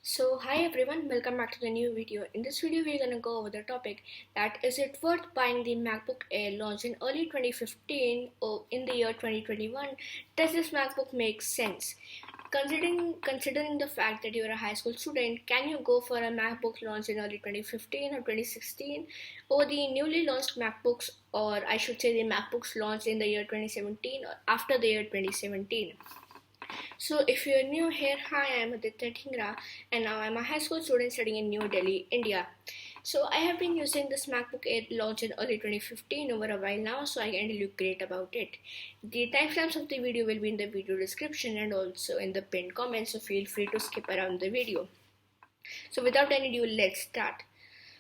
So hi everyone, welcome back to the new video. In this video we're gonna go over the topic that is it worth buying the MacBook Air launched in early 2015 or in the year 2021? Does this MacBook make sense? Considering the fact that you're a high school student, can you go for a MacBook launched in early 2015 or 2016 or the newly launched MacBooks, or I should say the MacBooks launched in the year 2017 or after the year 2017? So, if you're new here, hi, I'm Aditya Dhingra, and now I'm a high school student studying in New Delhi, India. So, I have been using this MacBook Air launched in early 2015 over a while now, so I can tell you great about it. The timestamps of the video will be in the video description and also in the pinned comments, so feel free to skip around the video. So, without any ado, let's start.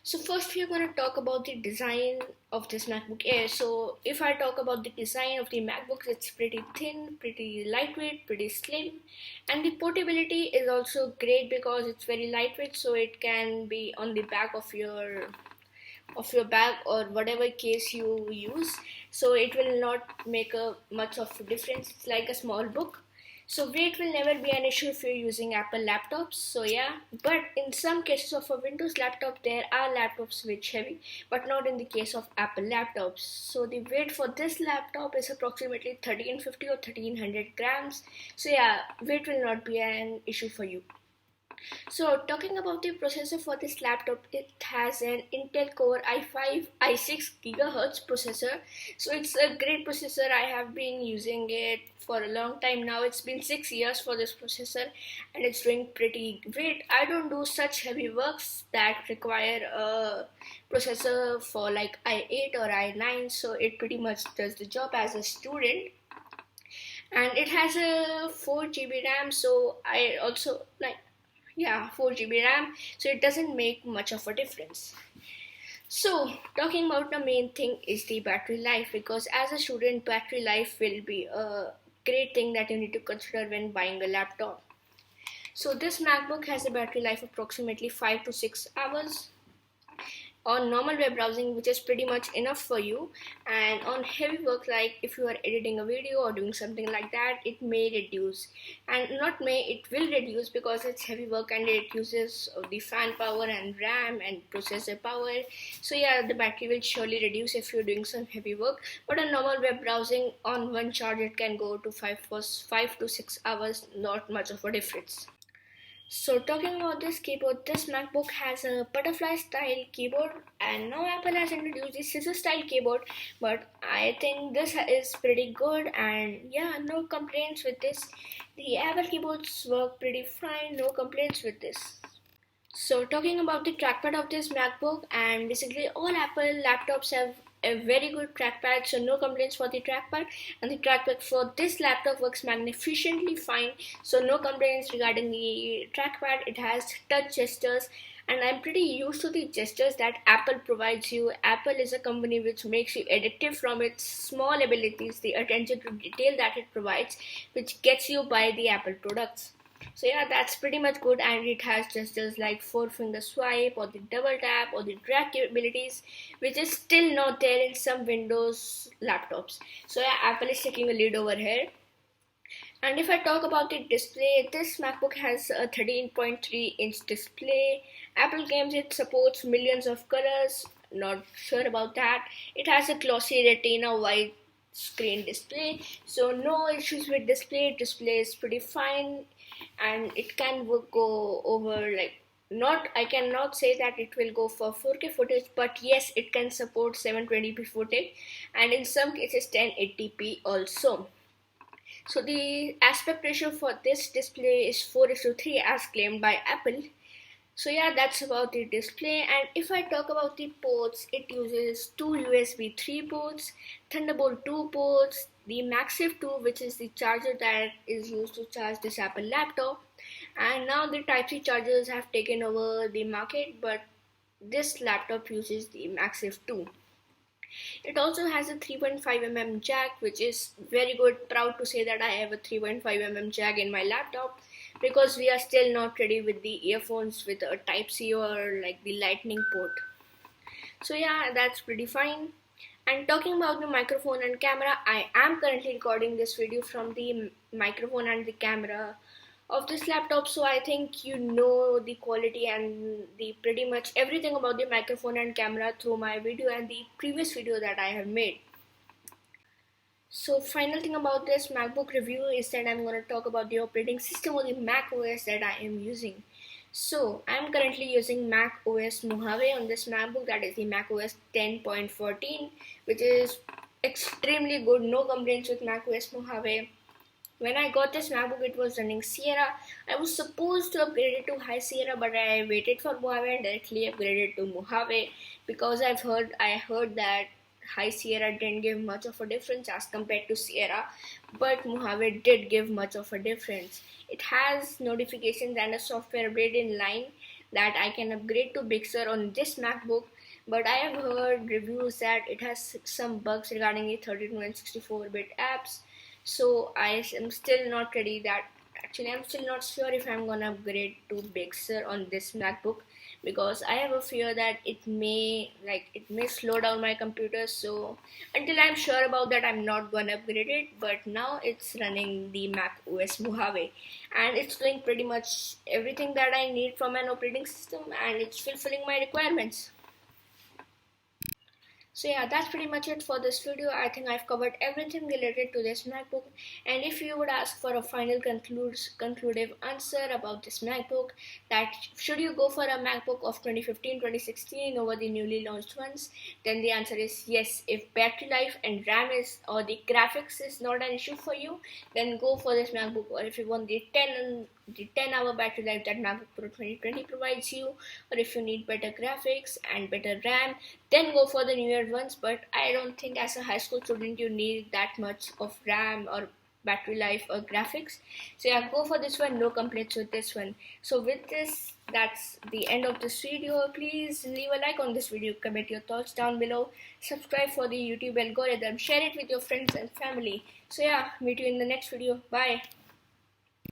So first we are going to talk about the design of this MacBook Air. So if I talk about the design of the MacBooks, it's pretty thin, pretty lightweight, pretty slim, and the portability is also great because it's very lightweight, so it can be on the back of your bag or whatever case you use, so it will not make a much of a difference. It's like a small book, so weight will never be an issue if you're using Apple laptops. So yeah, but in some cases of a Windows laptop, there are laptops which heavy, but not in the case of Apple laptops. So the weight for this laptop is approximately 1350 or 1300 grams. So yeah, weight will not be an issue for you. So talking about the processor for this laptop, it has an Intel Core i5 i6 gigahertz processor. So it's a great processor. I have been using it for a long time now. It's been 6 years for this processor and it's doing pretty great. I don't do such heavy works that require a processor for like i8 or i9, so it pretty much does the job as a student. And it has a 4 GB RAM, so I also like, yeah, 4 GB RAM, so it doesn't make much of a difference. So talking about the main thing is the battery life, because as a student battery life will be a great thing that you need to consider when buying a laptop. So this MacBook has a battery life of approximately 5 to 6 hours on normal web browsing, which is pretty much enough for you, and on heavy work like if you are editing a video or doing something like that, it may reduce, and not may, it will reduce because it's heavy work and it uses the fan power and RAM and processor power. So yeah, the battery will surely reduce if you're doing some heavy work, but on normal web browsing on one charge it can go to 5 to 6 hours, not much of a difference. So talking about this keyboard, this MacBook has a butterfly style keyboard, and now Apple has introduced the scissor style keyboard, but I think this is pretty good, and yeah, no complaints with this. The Apple keyboards work pretty fine, no complaints with this. So talking about the trackpad of this MacBook, and basically all Apple laptops have a very good trackpad, so no complaints for the trackpad, and the trackpad for this laptop works magnificently fine, so no complaints regarding the trackpad. It has touch gestures, and I'm pretty used to the gestures that Apple provides you. Apple is a company which makes you addictive from its small abilities, the attention to detail that it provides, which gets you buy the Apple products. So yeah, that's pretty much good, and it has gestures like 4 finger swipe or the double tap or the drag capabilities, which is still not there in some Windows laptops. So yeah, Apple is taking a lead over here. And if I talk about the display, this MacBook has a 13.3-inch display. Apple claims it supports millions of colors. Not sure about that. It has a glossy retina wide screen display, so no issues with display. Display is pretty fine, and it can go over like, not, I cannot say that it will go for 4K footage, but yes, it can support 720p footage and in some cases 1080p also. So the aspect ratio for this display is 4:3 as claimed by Apple. So yeah, that's about the display. And if I talk about the ports, it uses two USB 3 ports, Thunderbolt 2 ports, the MagSafe 2, which is the charger that is used to charge this Apple laptop. And now the Type-C chargers have taken over the market, but this laptop uses the MagSafe 2. It also has a 3.5 mm jack, which is very good. Proud to say that I have a 3.5 mm jack in my laptop, because we are still not ready with the earphones with a Type-C or like the lightning port. So yeah, that's pretty fine. And talking about the microphone and camera, I am currently recording this video from the microphone and the camera of this laptop, so I think you know the quality and the pretty much everything about the microphone and camera through my video and the previous video that I have made. So final thing about this MacBook review is that I'm going to talk about the operating system or the Mac OS that I am using. So I'm currently using Mac OS Mojave on this MacBook, that is the Mac OS 10.14, which is extremely good, no complaints with Mac OS Mojave. When I got this MacBook, it was running Sierra. I was supposed to upgrade it to High Sierra, but I waited for Mojave and directly upgraded to Mojave because I heard that High Sierra didn't give much of a difference as compared to Sierra, but Mojave did give much of a difference. It has notifications and a software upgrade in line that I can upgrade to Big Sur on this MacBook, but I have heard reviews that it has some bugs regarding the 32 and 64-bit apps. So I am still not ready that I'm still not sure if I'm gonna upgrade to Big Sur on this MacBook because I have a fear that it may slow down my computer. So until I'm sure about that, I'm not gonna upgrade it. But now it's running the Mac OS Mojave and it's doing pretty much everything that I need from an operating system and it's fulfilling my requirements. So yeah, that's pretty much it for this video. I think I've covered everything related to this MacBook, and if you would ask for a final conclusive answer about this MacBook, that should you go for a MacBook of 2015-2016 over the newly launched ones, then the answer is yes. If battery life and RAM is or the graphics is not an issue for you, then go for this MacBook. Or if you want the 10-hour battery life that MacBook Pro 2020 provides you, or if you need better graphics and better RAM, then go for the newer ones. But I don't think as a high school student you need that much of RAM or battery life or graphics. So yeah, go for this one, no complaints with this one. So with this, that's the end of this video. Please leave a like on this video, comment your thoughts down below, subscribe for the YouTube algorithm, share it with your friends and family. So yeah, meet you in the next video. Bye.